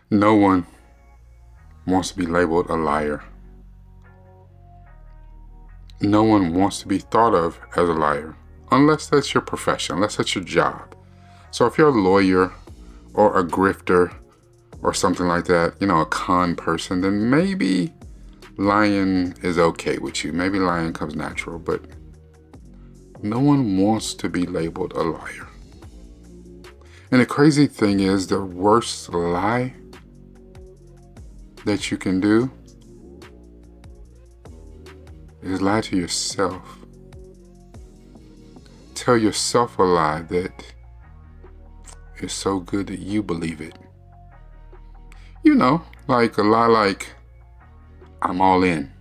No one wants to be labeled a liar. No one wants to be thought of as a liar, unless that's your profession, unless that's your job. So if you're a lawyer or a grifter or something like that, a con person, then maybe lying is okay with you. Maybe lying comes natural, but no one wants to be labeled a liar. And the crazy thing is, the worst lie that you can do is lie to yourself. Tell yourself a lie that is so good that you believe it. Like a lie like, I'm all in.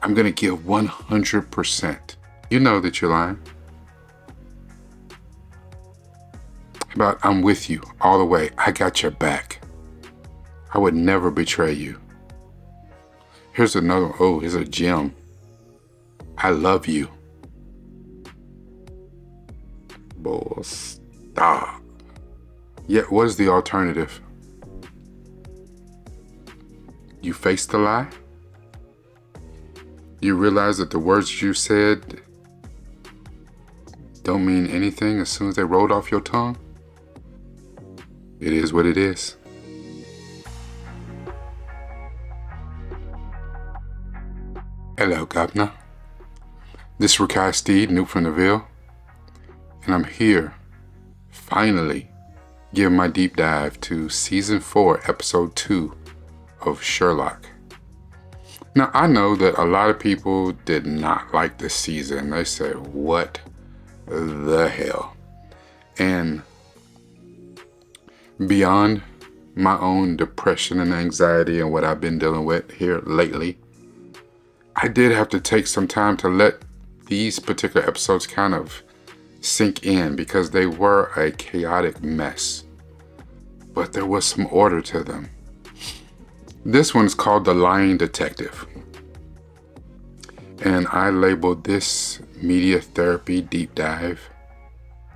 I'm going to give 100%. You know that you're lying. About, I'm with you all the way. I got your back. I would never betray you. Here's another, here's a gem. I love you. Bull, stop. Yet, what is the alternative? You face the lie. You realize that the words you said don't mean anything as soon as they rolled off your tongue. It is what it is. Hello, Governor. This is Rakai Steed, new from the Ville, and I'm here, finally, giving my deep dive to Season 4, Episode 2 of Sherlock. Now, I know that a lot of people did not like this season. They said, what the hell? And beyond my own depression and anxiety and what I've been dealing with here lately, I did have to take some time to let these particular episodes kind of sink in because they were a chaotic mess. But there was some order to them. This one's called The Lying Detective. And I labeled this media therapy deep dive,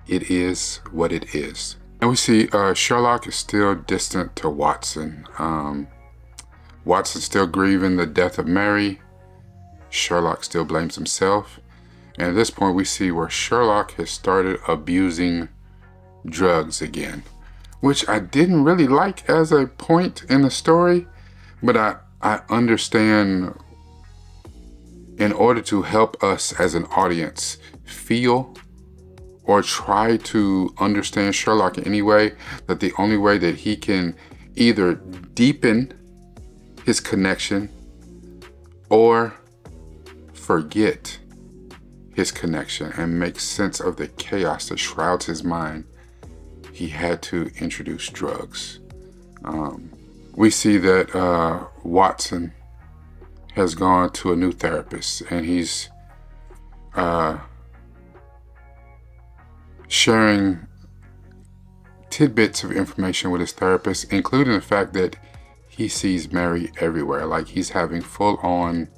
It Is What It Is. And we see Sherlock is still distant to Watson. Watson's still grieving the death of Mary. Sherlock still blames himself. And at this point, we see where Sherlock has started abusing drugs again, which I didn't really like as a point in the story, but I understand in order to help us as an audience feel or try to understand Sherlock in any way, that the only way that he can either deepen his connection or forget his connection and make sense of the chaos that shrouds his mind, he had to introduce drugs. We see that Watson has gone to a new therapist, and he's sharing tidbits of information with his therapist, including the fact that he sees Mary everywhere. Like, he's having full-on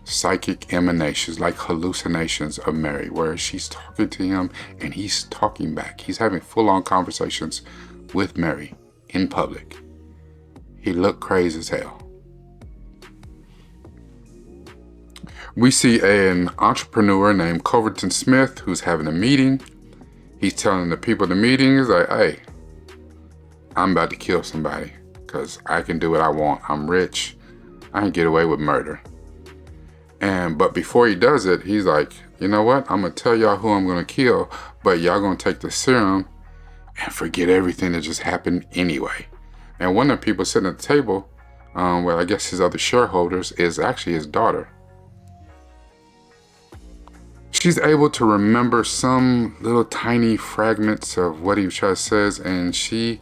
psychic emanations, like hallucinations of Mary, where she's talking to him and he's talking back. He's having full-on conversations with Mary in public. He looked crazy as hell. We see an entrepreneur named Culverton Smith who's having a meeting. He's telling the people at the meeting, he's like, hey, I'm about to kill somebody because I can do what I want. I'm rich. I can get away with murder. But before he does it, he's like, you know what? I'm going to tell y'all who I'm going to kill, but y'all going to take the serum and forget everything that just happened anyway. And one of the people sitting at the table, well, I guess his other shareholders, is actually his daughter. She's able to remember some little tiny fragments of what he says, and she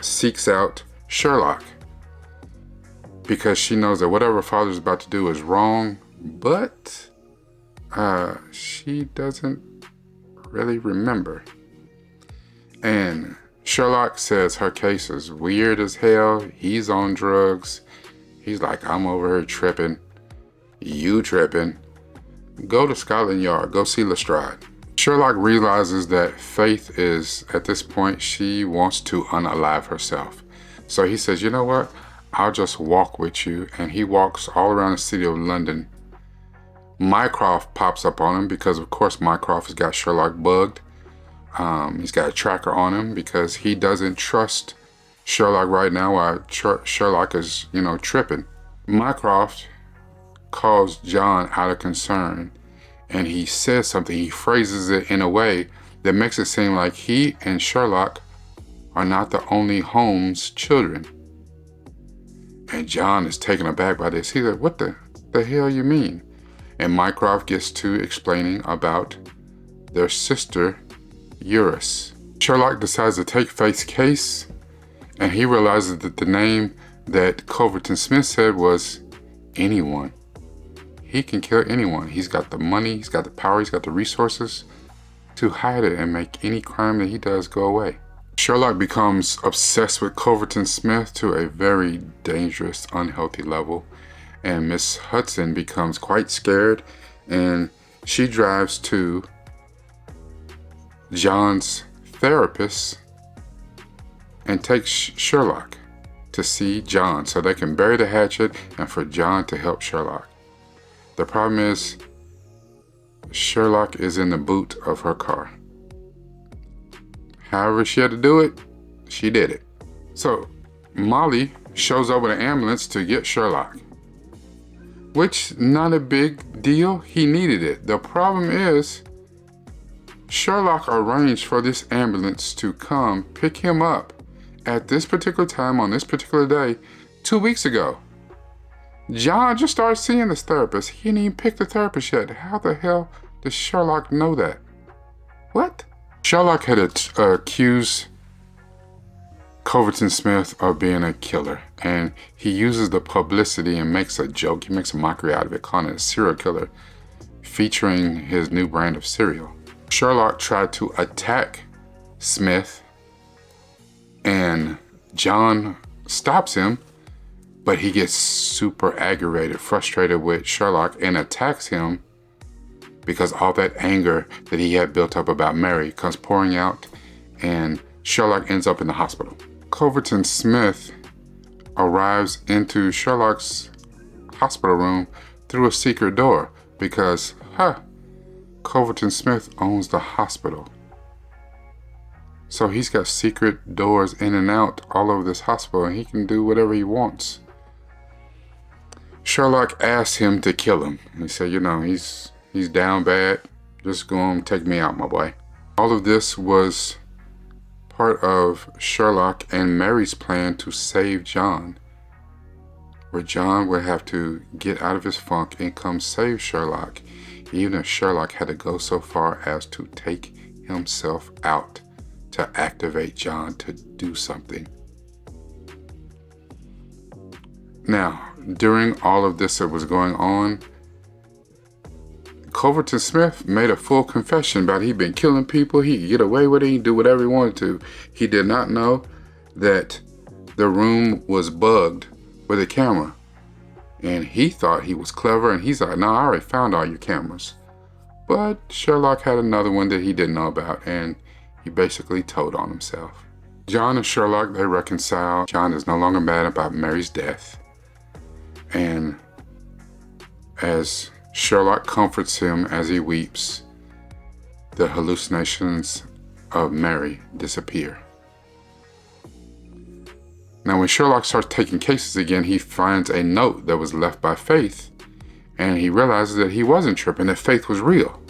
seeks out Sherlock because she knows that whatever her father's about to do is wrong, but she doesn't really remember. And Sherlock says her case is weird as hell. He's on drugs. He's like, I'm over here tripping. You tripping. Go to Scotland Yard. Go see Lestrade. Sherlock realizes that Faith is, at this point, she wants to unalive herself. So he says, you know what? I'll just walk with you. And he walks all around the city of London. Mycroft pops up on him because, of course, Mycroft has got Sherlock bugged. He's got a tracker on him because he doesn't trust Sherlock right now while Sherlock is, tripping. Mycroft calls John out of concern, and he says something. He phrases it in a way that makes it seem like he and Sherlock are not the only Holmes children. And John is taken aback by this. He's like, what the hell you mean? And Mycroft gets to explaining about their sister, Eurus. Sherlock decides to take Faith's case, and he realizes that the name that Culverton Smith said was anyone. He can kill anyone. He's got the money, he's got the power, he's got the resources to hide it and make any crime that he does go away. Sherlock becomes obsessed with Culverton Smith to a very dangerous, unhealthy level. And Miss Hudson becomes quite scared, and she drives to John's therapist and takes Sherlock to see John so they can bury the hatchet and for John to help Sherlock. The problem is Sherlock is in the boot of her car. However she had to do it, she did it. So Molly shows up with an ambulance to get Sherlock, which not a big deal. He needed it. The problem is Sherlock arranged for this ambulance to come pick him up at this particular time on this particular day 2 weeks ago. John just started seeing this therapist. He didn't even pick the therapist yet. How the hell does Sherlock know that? What? Sherlock had accused Culverton Smith of being a killer, and he uses the publicity and makes a joke. He makes a mockery out of it, calling it a serial killer, featuring his new brand of cereal. Sherlock tried to attack Smith, and John stops him, but he gets super aggravated, frustrated with Sherlock, and attacks him because all that anger that he had built up about Mary comes pouring out, and Sherlock ends up in the hospital. Culverton Smith arrives into Sherlock's hospital room through a secret door because, Culverton Smith owns the hospital. So he's got secret doors in and out all over this hospital, and he can do whatever he wants. Sherlock asked him to kill him. He said, he's down bad. Just go on, take me out, my boy. All of this was part of Sherlock and Mary's plan to save John, where John would have to get out of his funk and come save Sherlock, even if Sherlock had to go so far as to take himself out to activate John to do something. Now, during all of this that was going on, Culverton Smith made a full confession about he'd been killing people. He could get away with it. He'd do whatever he wanted to. He did not know that the room was bugged with a camera. And he thought he was clever, and he's like, no, I already found all your cameras. But Sherlock had another one that he didn't know about, and he basically told on himself. John and Sherlock, they reconcile. John is no longer mad about Mary's death. And as Sherlock comforts him as he weeps, the hallucinations of Mary disappear. Now, when Sherlock starts taking cases again, he finds a note that was left by Faith, and he realizes that he wasn't tripping, that Faith was real.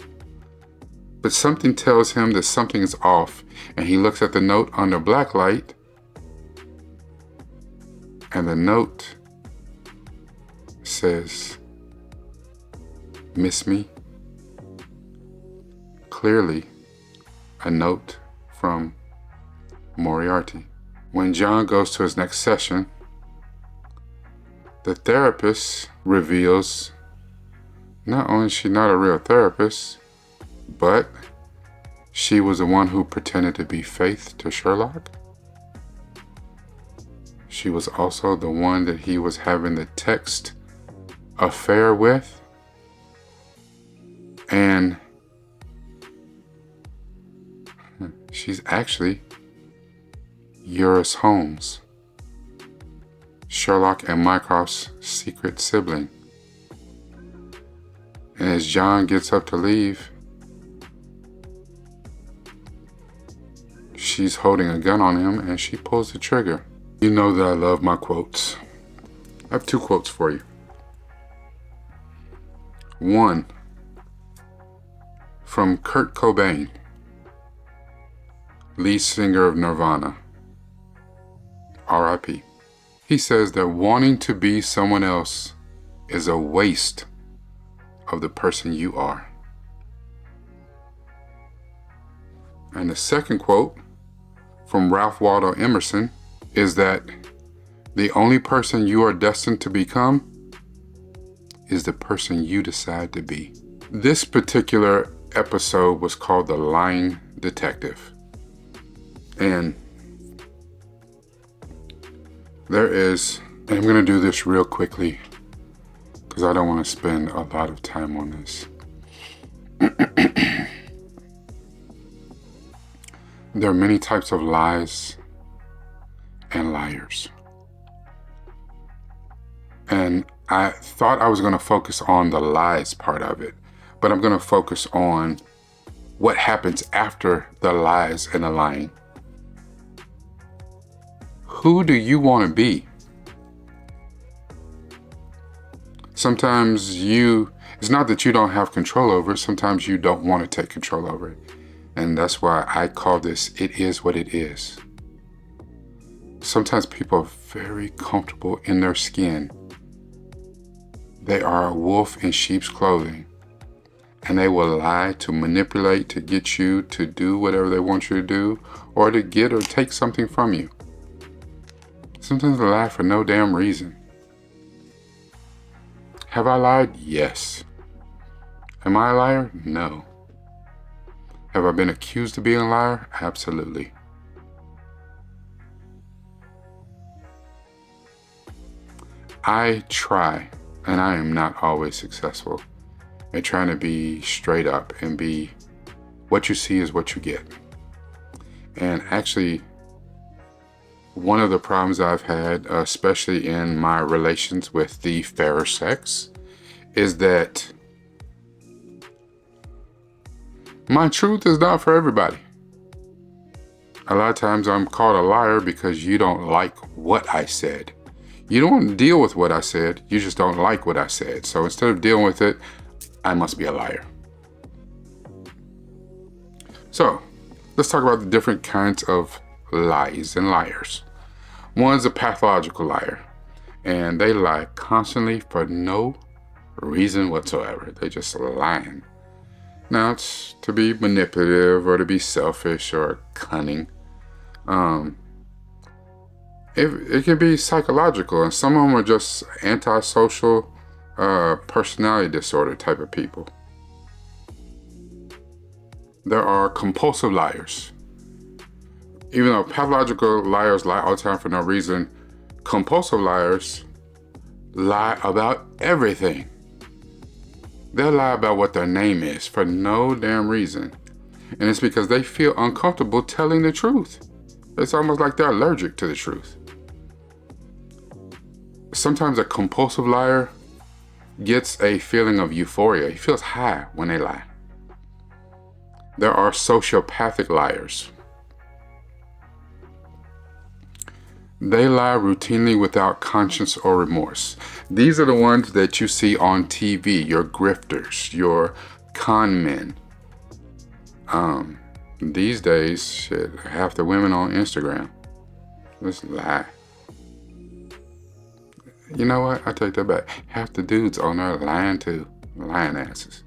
But something tells him that something is off, and he looks at the note under black light, and the note says, "Miss me?" Clearly, a note from Moriarty. When John goes to his next session, the therapist reveals not only is she not a real therapist, but she was the one who pretended to be Faith to Sherlock. She was also the one that he was having the text affair with. And She's actually Eurus Holmes, Sherlock and Mycroft's secret sibling. And as John gets up to leave, she's holding a gun on him and she pulls the trigger. You know that I love my quotes. I have 2 quotes for you. One from Kurt Cobain, lead singer of Nirvana, R.I.P. He says that wanting to be someone else is a waste of the person you are. And the second quote from Ralph Waldo Emerson is that the only person you are destined to become is the person you decide to be. This particular episode was called The Lying Detective. And there is, and I'm going to do this real quickly because I don't want to spend a lot of time on this. There are many types of lies and liars. And I thought I was going to focus on the lies part of it, but I'm going to focus on what happens after the lies and the lying. Who do you want to be? Sometimes it's not that you don't have control over it, sometimes you don't want to take control over it. And that's why I call this, it is what it is. Sometimes people are very comfortable in their skin. They are a wolf in sheep's clothing. And they will lie to manipulate, to get you to do whatever they want you to do, or to get or take something from you. Sometimes they lie for no damn reason. Have I lied? Yes. Am I a liar? No. Have I been accused of being a liar? Absolutely. I try, and I am not always successful, at trying to be straight up and be what you see is what you get. And actually, one of the problems I've had, especially in my relations with the fairer sex, is that my truth is not for everybody. A lot of times I'm called a liar because you don't like what I said. You don't deal with what I said, you just don't like what I said. So instead of dealing with it, I must be a liar. So let's talk about the different kinds of lies and liars. One's a pathological liar, and they lie constantly for no reason whatsoever. They're just lying. Now, it's to be manipulative or to be selfish or cunning. It can be psychological, and some of them are just antisocial personality disorder type of people. There are compulsive liars. Even though pathological liars lie all the time for no reason, compulsive liars lie about everything. They'll lie about what their name is for no damn reason. And it's because they feel uncomfortable telling the truth. It's almost like they're allergic to the truth. Sometimes a compulsive liar gets a feeling of euphoria. He feels high when they lie. There are sociopathic liars. They lie routinely without conscience or remorse. These are the ones that you see on TV, your grifters, your con men. These days, shit, half the women on Instagram just lie. You know what? I take that back. Half the dudes on there lying too. Lying asses.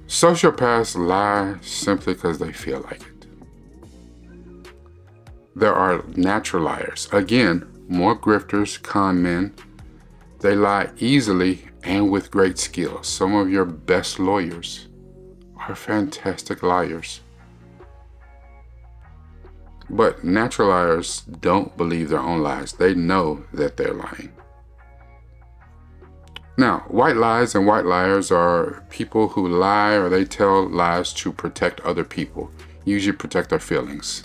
Sociopaths lie simply because they feel like it. There are natural liars. Again, more grifters, con men. They lie easily and with great skill. Some of your best lawyers are fantastic liars. But natural liars don't believe their own lies. They know that they're lying. Now, white lies and white liars are people who lie or they tell lies to protect other people, usually protect their feelings.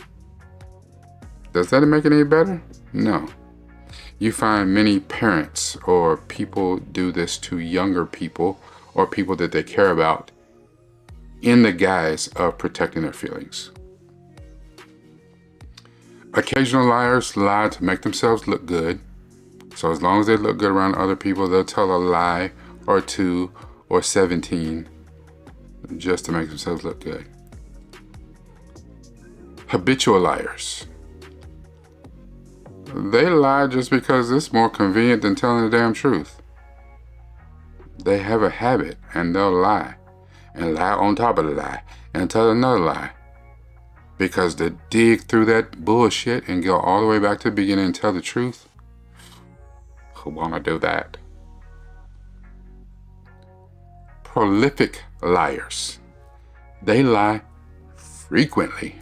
Does that make it any better? No. You find many parents or people do this to younger people or people that they care about in the guise of protecting their feelings. Occasional liars lie to make themselves look good. So as long as they look good around other people, they'll tell a lie or 2 or 17 just to make themselves look good. Habitual liars. They lie just because it's more convenient than telling the damn truth. They have a habit and they'll lie and lie on top of the lie and tell another lie. Because to dig through that bullshit and go all the way back to the beginning and tell the truth, who wanna do that? Prolific liars. They lie frequently,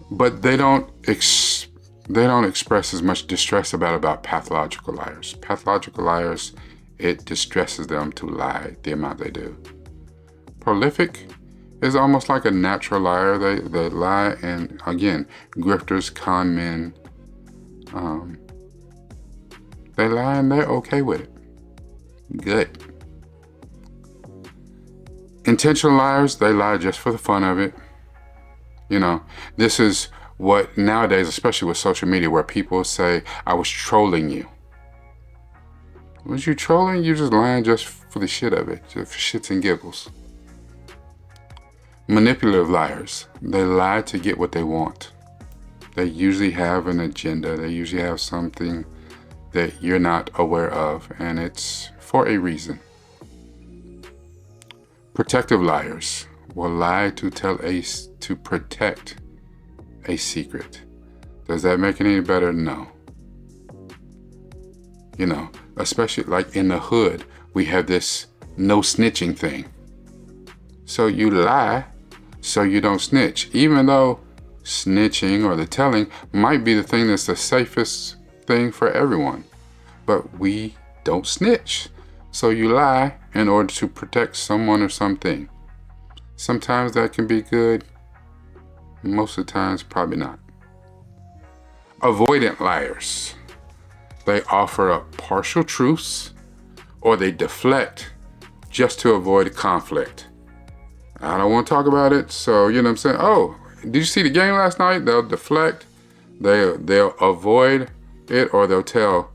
but they don't express as much distress about pathological liars. Pathological liars, it distresses them to lie the amount they do. Prolific is almost like a natural liar. They lie, and again, grifters, con men, they lie and they're okay with it. Good. Intentional liars, they lie just for the fun of it. You know, this is what nowadays, especially with social media, where people say, I was trolling you. Was you trolling? You just lying just for the shit of it, just for shits and giggles. Manipulative liars, they lie to get what they want. They usually have an agenda. They usually have something that you're not aware of, and it's for a reason. Protective liars will lie to protect a secret. Does that make it any better? No. You know, especially like in the hood, we have this no snitching thing. So you lie so you don't snitch, even though snitching or the telling might be the thing that's the safest thing for everyone. But we don't snitch. So you lie in order to protect someone or something. Sometimes that can be good. Most of the times, probably not. Avoidant liars. They offer up partial truths or they deflect just to avoid conflict. I don't want to talk about it, so you know what I'm saying? Oh, did you see the game last night? They'll deflect, they'll avoid it, or they'll tell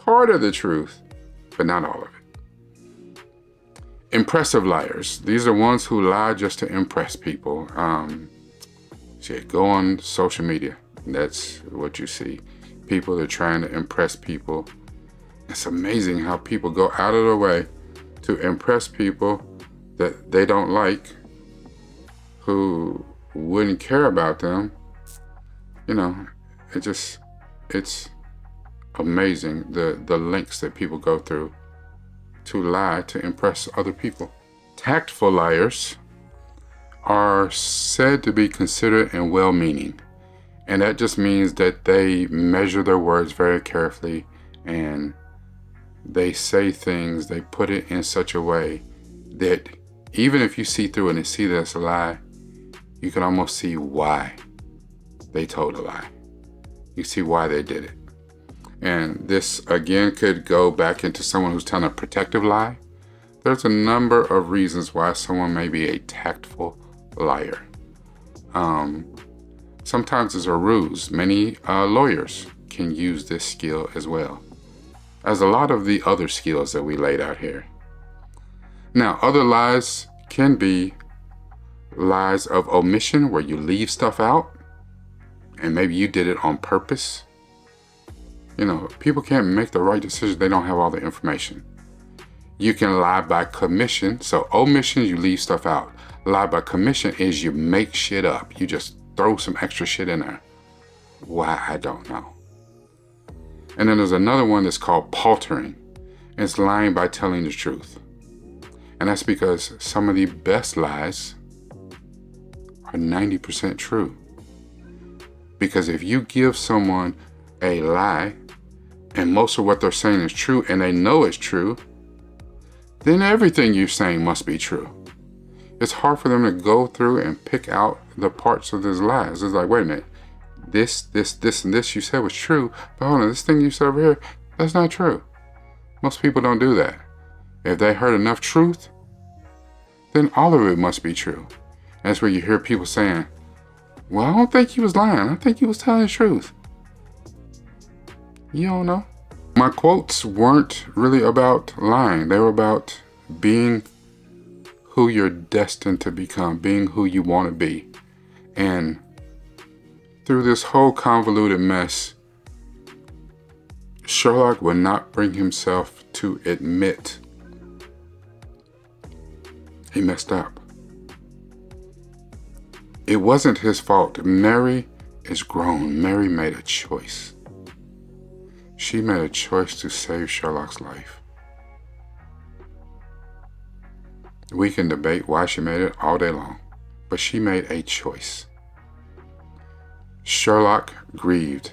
part of the truth, but not all of it. Impressive liars. These are ones who lie just to impress people. Go on social media. That's what you see. People are trying to impress people. It's amazing how people go out of their way to impress people that they don't like, who wouldn't care about them. You know, it's amazing the lengths that people go through to lie to impress other people. Tactful liars are said to be considerate and well-meaning. And that just means that they measure their words very carefully and they say things, they put it in such a way that even if you see through it and see that it's a lie, you can almost see why they told a lie. You see why they did it. And this, again, could go back into someone who's telling a protective lie. There's a number of reasons why someone may be a tactful liar. Sometimes it's a ruse. Many lawyers can use this skill as well, as a lot of the other skills that we laid out here. Now, other lies can be lies of omission, where you leave stuff out, and maybe you did it on purpose. You know, people can't make the right decision. They don't have all the information. You can lie by commission. So omission, you leave stuff out. Lie by commission is you make shit up. You just throw some extra shit in there. Why? I don't know. And then there's another one that's called paltering. It's lying by telling the truth. And that's because some of the best lies are 90% true. Because if you give someone a lie and most of what they're saying is true, and they know it's true, then everything you're saying must be true. It's hard for them to go through and pick out the parts of these lies. It's like, wait a minute, this, and this you said was true, but hold on, this thing you said over here, that's not true. Most people don't do that. If they heard enough truth, then all of it must be true. And that's where you hear people saying, well, I don't think he was lying. I think he was telling the truth. You don't know. My quotes weren't really about lying. They were about being who you're destined to become, being who you want to be. And through this whole convoluted mess, Sherlock would not bring himself to admit he messed up. It wasn't his fault. Mary is grown. Mary made a choice. She made a choice to save Sherlock's life. We can debate why she made it all day long, but she made a choice. Sherlock grieved.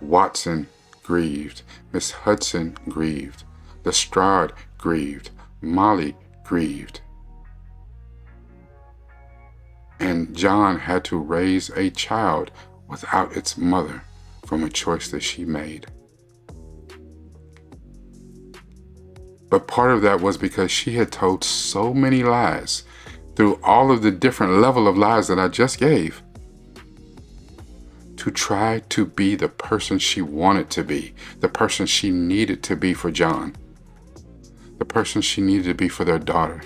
Watson grieved. Miss Hudson grieved. Lestrade grieved. Molly grieved. And John had to raise a child without its mother from a choice that she made. But part of that was because she had told so many lies through all of the different level of lies that I just gave to try to be the person she wanted to be, the person she needed to be for John, the person she needed to be for their daughter.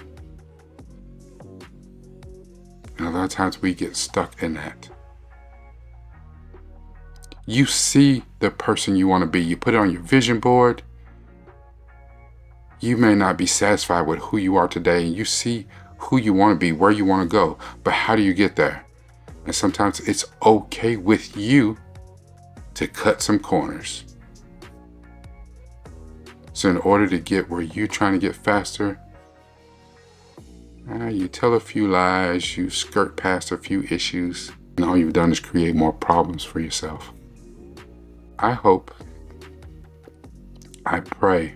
And a lot of times we get stuck in that. You see the person you want to be. You put it on your vision board. You may not be satisfied with who you are today, and you see who you want to be, where you want to go, but how do you get there? And sometimes it's okay with you to cut some corners. So in order to get where you're trying to get faster, you tell a few lies, you skirt past a few issues, and all you've done is create more problems for yourself. I hope, I pray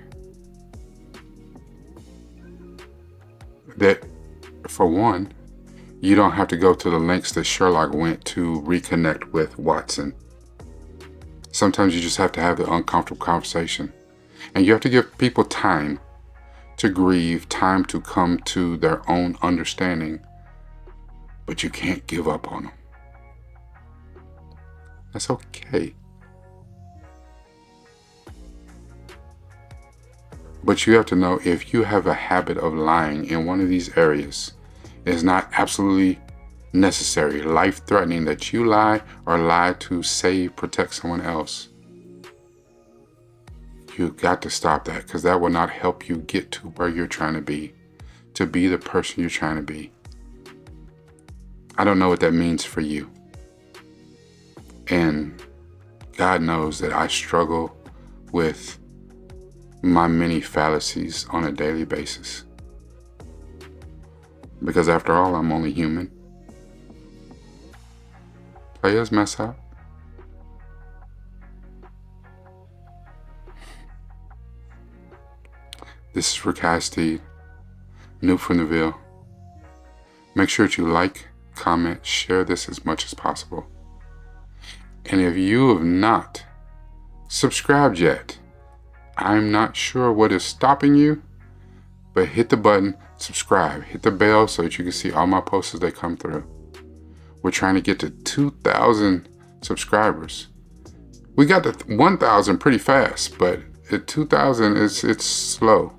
that, for one, you don't have to go to the lengths that Sherlock went to reconnect with Watson. Sometimes you just have to have the uncomfortable conversation. And you have to give people time to grieve, time to come to their own understanding. But you can't give up on them. That's okay. But you have to know, if you have a habit of lying in one of these areas, it's not absolutely necessary, life-threatening that you lie or lie to save, protect someone else. You've got to stop that, because that will not help you get to where you're trying to be the person you're trying to be. I don't know what that means for you. And God knows that I struggle with my many fallacies on a daily basis. Because after all, I'm only human. Players mess up. This is Rakai Steed, new from the Ville. Make sure that you like, comment, share this as much as possible. And if you have not subscribed yet, I'm not sure what is stopping you, but hit the button, subscribe, hit the bell so that you can see all my posts as they come through. We're trying to get to 2,000 subscribers. We got to 1,000 pretty fast, but at 2,000 it's slow.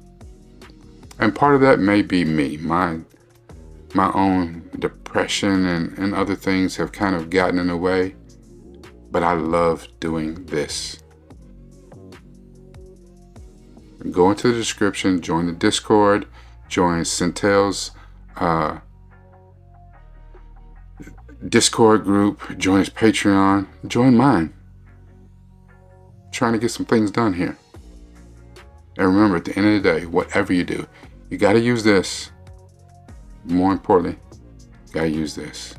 And part of that may be me. My own depression and other things have kind of gotten in the way, but I love doing this. Go into the description, join the Discord, join Centel's Discord group, join his Patreon, join mine. I'm trying to get some things done here. And remember, at the end of the day, whatever you do, you got to use this. More importantly, you got to use this.